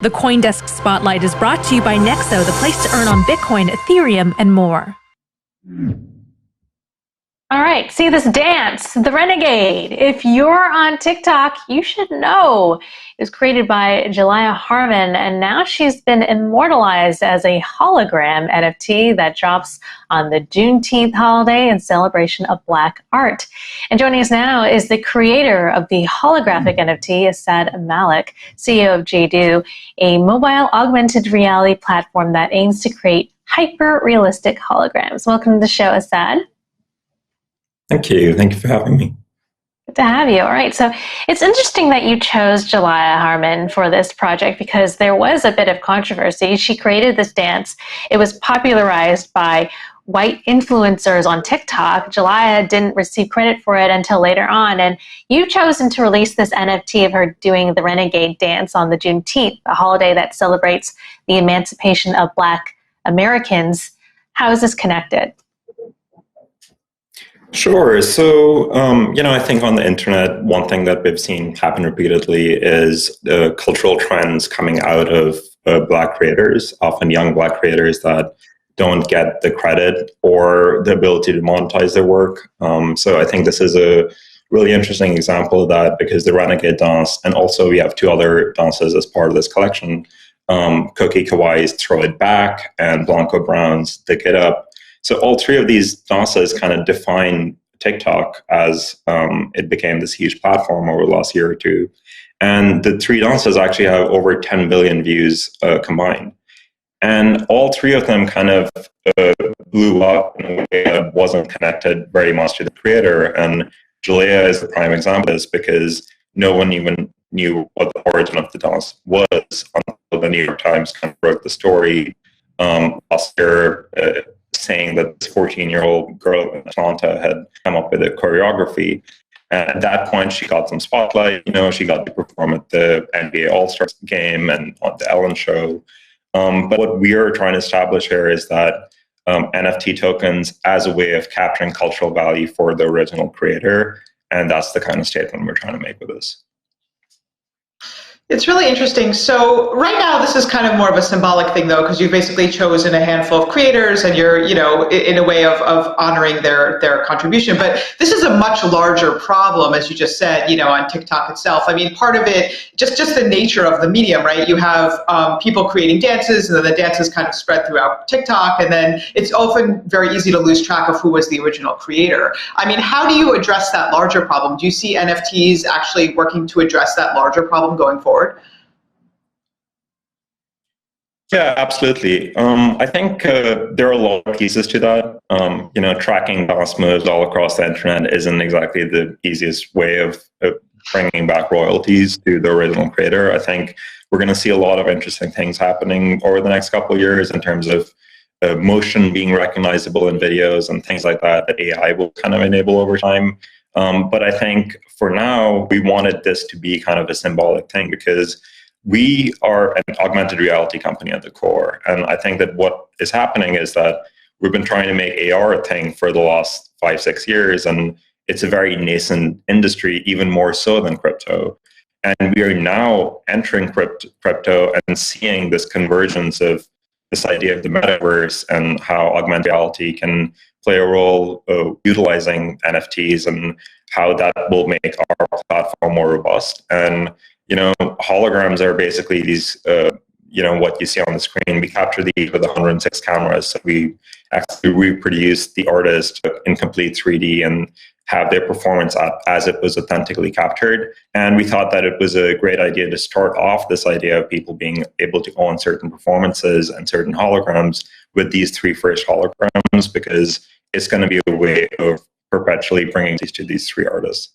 The CoinDesk Spotlight is brought to you by Nexo, the place to earn on Bitcoin, Ethereum, and more. All right, see this dance, the Renegade. If you're on TikTok, you should know. It was created by Julia Harmon, and now she's been immortalized as a hologram NFT that drops on the Juneteenth holiday in celebration of Black art. And joining us now is the creator of the holographic NFT, Asad Malik, CEO of JDo, a mobile augmented reality platform that aims to create hyper-realistic holograms. Welcome to the show, Asad. Thank you. Thank you for having me. Good to have you. All right. So it's interesting that you chose Julia Harmon for this project because there was a bit of controversy. She created this dance. It was popularized by white influencers on TikTok. Julia didn't receive credit for it until later on. And you've chosen to release this NFT of her doing the Renegade dance on the Juneteenth, a holiday that celebrates the emancipation of Black Americans. How is this connected? Sure. So, I think on the internet, one thing that we've seen happen repeatedly is the cultural trends coming out of Black creators, often young Black creators that don't get the credit or the ability to monetize their work. So I think this is a really interesting example of that because the Renegade dance, and also we have two other dances as part of this collection, Cookie Kawaii's Throw It Back and Blanco Brown's Dig It Up. So all three of these dances kind of define TikTok as it became this huge platform over the last year or two. And the three dances actually have over 10 billion views combined. And all three of them kind of blew up in a way that wasn't connected very much to the creator. And Julia is the prime example of this because no one even knew what the origin of the dance was until the New York Times kind of wrote the story last year, saying that this 14-year-old girl in Atlanta had come up with a choreography. And at that point, she got some spotlight. She got to perform at the NBA All-Star game and on the Ellen show. But what we are trying to establish here is that NFT tokens as a way of capturing cultural value for the original creator. And that's the kind of statement we're trying to make with this. It's really interesting. So right now, this is kind of more of a symbolic thing, though, because you've basically chosen a handful of creators and you're, in a way of honoring their contribution. But this is a much larger problem, as you just said, on TikTok itself. I mean, part of it, just the nature of the medium, right? You have people creating dances, and then the dances kind of spread throughout TikTok, and then it's often very easy to lose track of who was the original creator. I mean, how do you address that larger problem? Do you see NFTs actually working to address that larger problem going forward? Yeah, absolutely. I think there are a lot of pieces to that. Tracking dance moves all across the internet isn't exactly the easiest way of bringing back royalties to the original creator. I think we're going to see a lot of interesting things happening over the next couple of years in terms of motion being recognizable in videos and things like that AI will kind of enable over time. But I think for now, we wanted this to be kind of a symbolic thing because we are an augmented reality company at the core. And I think that what is happening is that we've been trying to make AR a thing for the last 5-6 years. And it's a very nascent industry, even more so than crypto. And we are now entering crypto and seeing this convergence of this idea of the metaverse and how augmented reality can play a role utilizing NFTs and how that will make our platform more robust. And, holograms are basically these, what you see on the screen. We capture these with 106 cameras. So we actually reproduce the artist in complete 3D and have their performance as it was authentically captured. And we thought that it was a great idea to start off this idea of people being able to own certain performances and certain holograms with these three first holograms, because it's going to be a way of perpetually bringing these to these three artists.